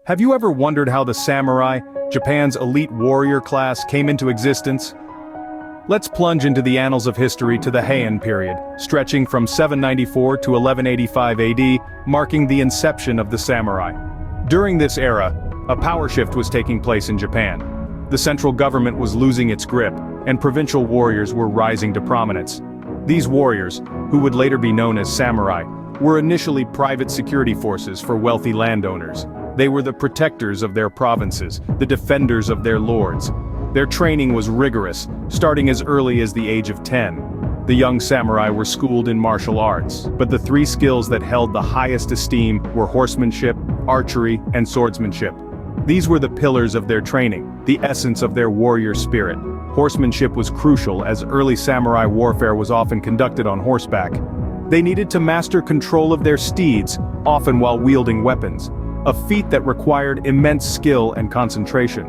Have you ever wondered how the samurai, Japan's elite warrior class, came into existence? Let's plunge into the annals of history to the Heian period, stretching from 794 to 1185 AD, marking the inception of the samurai. During this era, a power shift was taking place in Japan. The central government was losing its grip, and provincial warriors were rising to prominence. These warriors, who would later be known as samurai, were initially private security forces for wealthy landowners. They were the protectors of their provinces, the defenders of their lords. Their training was rigorous, starting as early as the age of 10. The young samurai were schooled in martial arts, but the three skills that held the highest esteem were horsemanship, archery, and swordsmanship. These were the pillars of their training, the essence of their warrior spirit. Horsemanship was crucial as early samurai warfare was often conducted on horseback. They needed to master control of their steeds, often while wielding weapons, a feat that required immense skill and concentration.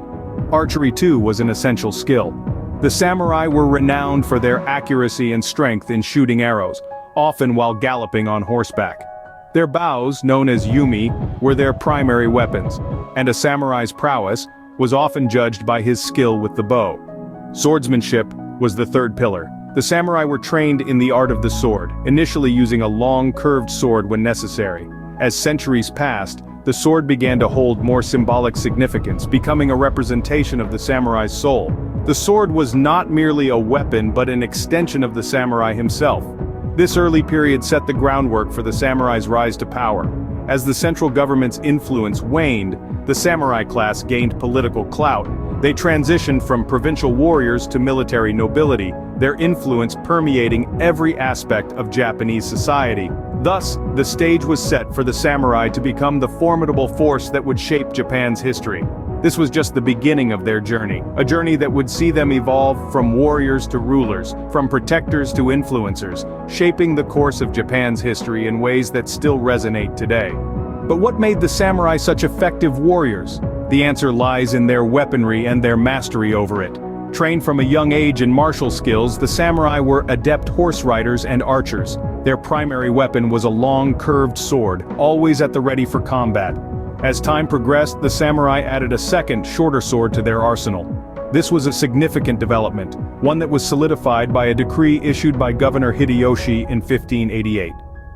Archery too was an essential skill. The samurai were renowned for their accuracy and strength in shooting arrows, often while galloping on horseback. Their bows, known as yumi, were their primary weapons, and a samurai's prowess was often judged by his skill with the bow. Swordsmanship was the third pillar. The samurai were trained in the art of the sword, initially using a long, curved sword when necessary. As centuries passed, the sword began to hold more symbolic significance, becoming a representation of the samurai's soul. The sword was not merely a weapon but an extension of the samurai himself. This early period set the groundwork for the samurai's rise to power. As the central government's influence waned, the samurai class gained political clout. They transitioned from provincial warriors to military nobility, their influence permeating every aspect of Japanese society. Thus, the stage was set for the samurai to become the formidable force that would shape Japan's history. This was just the beginning of their journey, a journey that would see them evolve from warriors to rulers, from protectors to influencers, shaping the course of Japan's history in ways that still resonate today. But what made the samurai such effective warriors? The answer lies in their weaponry and their mastery over it. Trained from a young age in martial skills, the samurai were adept horse riders and archers. Their primary weapon was a long, curved sword, always at the ready for combat. As time progressed, the samurai added a second, shorter sword to their arsenal. This was a significant development, one that was solidified by a decree issued by Governor Hideyoshi in 1588.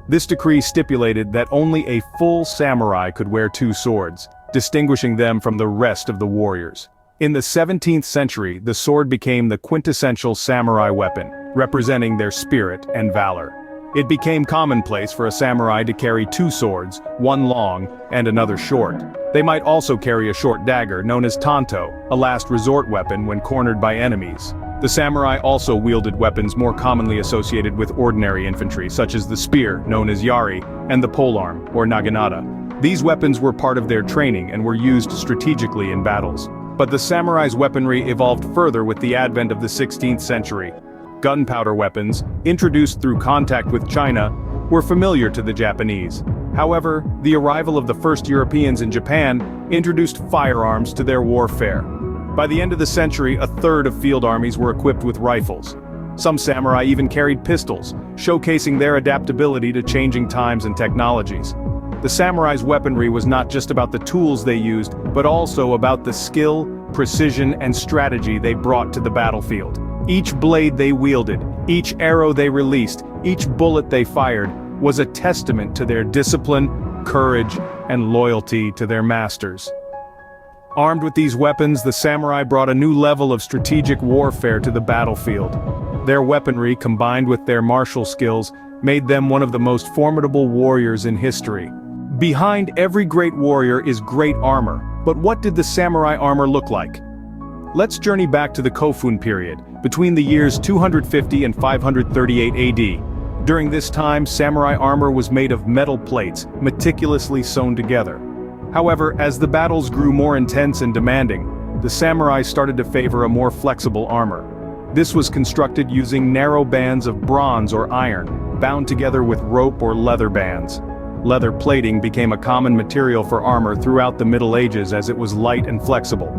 This decree stipulated that only a full samurai could wear two swords, distinguishing them from the rest of the warriors. In the 17th century, the sword became the quintessential samurai weapon, representing their spirit and valor. It became commonplace for a samurai to carry two swords, one long and another short. They might also carry a short dagger known as tanto, a last resort weapon when cornered by enemies. The samurai also wielded weapons more commonly associated with ordinary infantry, such as the spear, known as yari, and the polearm, or naginata. These weapons were part of their training and were used strategically in battles. But the samurai's weaponry evolved further with the advent of the 16th century. Gunpowder weapons, introduced through contact with China, were familiar to the Japanese. However, the arrival of the first Europeans in Japan introduced firearms to their warfare. By the end of the century, a third of field armies were equipped with rifles. Some samurai even carried pistols, showcasing their adaptability to changing times and technologies. The samurai's weaponry was not just about the tools they used, but also about the skill, precision, and strategy they brought to the battlefield. Each blade they wielded, each arrow they released, each bullet they fired, was a testament to their discipline, courage, and loyalty to their masters. Armed with these weapons, the samurai brought a new level of strategic warfare to the battlefield. Their weaponry, combined with their martial skills, made them one of the most formidable warriors in history. Behind every great warrior is great armor, but what did the samurai armor look like? Let's journey back to the Kofun period, between the years 250 and 538 AD. During this time, samurai armor was made of metal plates, meticulously sewn together. However, as the battles grew more intense and demanding, the samurai started to favor a more flexible armor. This was constructed using narrow bands of bronze or iron, bound together with rope or leather bands. Leather plating became a common material for armor throughout the Middle Ages as it was light and flexible.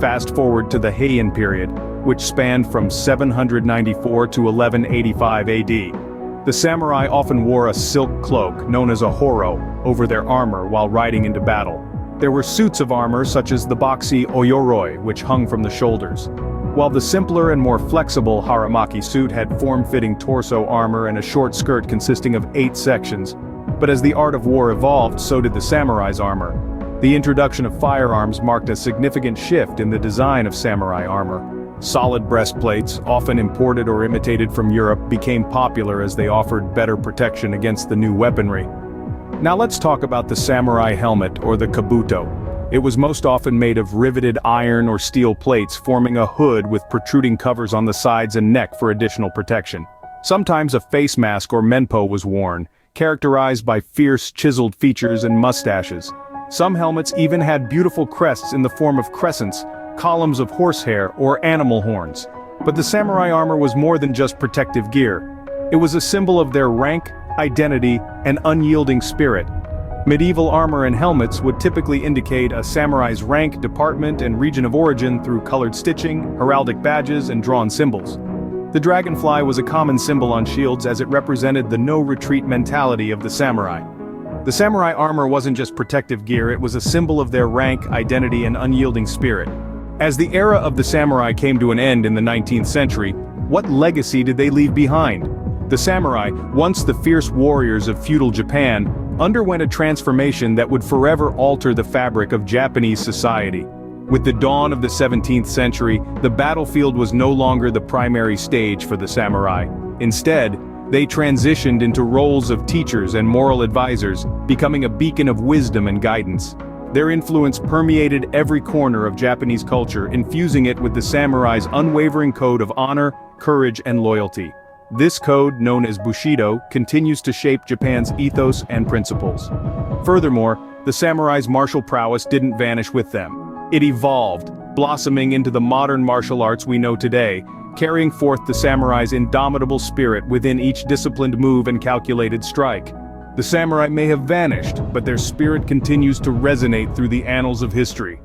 Fast forward to the Heian period, which spanned from 794 to 1185 AD. The samurai often wore a silk cloak, known as a horo, over their armor while riding into battle. There were suits of armor such as the boxy Oyoroi, which hung from the shoulders, while the simpler and more flexible Haramaki suit had form-fitting torso armor and a short skirt consisting of 8 sections. But as the art of war evolved, so did the samurai's armor. The introduction of firearms marked a significant shift in the design of samurai armor. Solid breastplates, often imported or imitated from Europe, became popular as they offered better protection against the new weaponry. Now let's talk about the samurai helmet, or the kabuto. It was most often made of riveted iron or steel plates forming a hood with protruding covers on the sides and neck for additional protection. Sometimes a face mask or menpo was worn, characterized by fierce chiseled features and mustaches. Some helmets even had beautiful crests in the form of crescents, columns of horsehair, or animal horns. But the samurai armor was more than just protective gear. It was a symbol of their rank, identity, and unyielding spirit. Medieval armor and helmets would typically indicate a samurai's rank, department, and region of origin through colored stitching, heraldic badges, and drawn symbols. The dragonfly was a common symbol on shields as it represented the no-retreat mentality of the samurai. The samurai armor wasn't just protective gear, it was a symbol of their rank, identity, and unyielding spirit. As the era of the samurai came to an end in the 19th century, what legacy did they leave behind? The samurai, once the fierce warriors of feudal Japan, underwent a transformation that would forever alter the fabric of Japanese society. With the dawn of the 17th century, the battlefield was no longer the primary stage for the samurai. Instead, they transitioned into roles of teachers and moral advisors, becoming a beacon of wisdom and guidance. Their influence permeated every corner of Japanese culture, infusing it with the samurai's unwavering code of honor, courage, and loyalty. This code, known as Bushido, continues to shape Japan's ethos and principles. Furthermore, the samurai's martial prowess didn't vanish with them. It evolved, blossoming into the modern martial arts we know today, carrying forth the samurai's indomitable spirit within each disciplined move and calculated strike. The samurai may have vanished, but their spirit continues to resonate through the annals of history.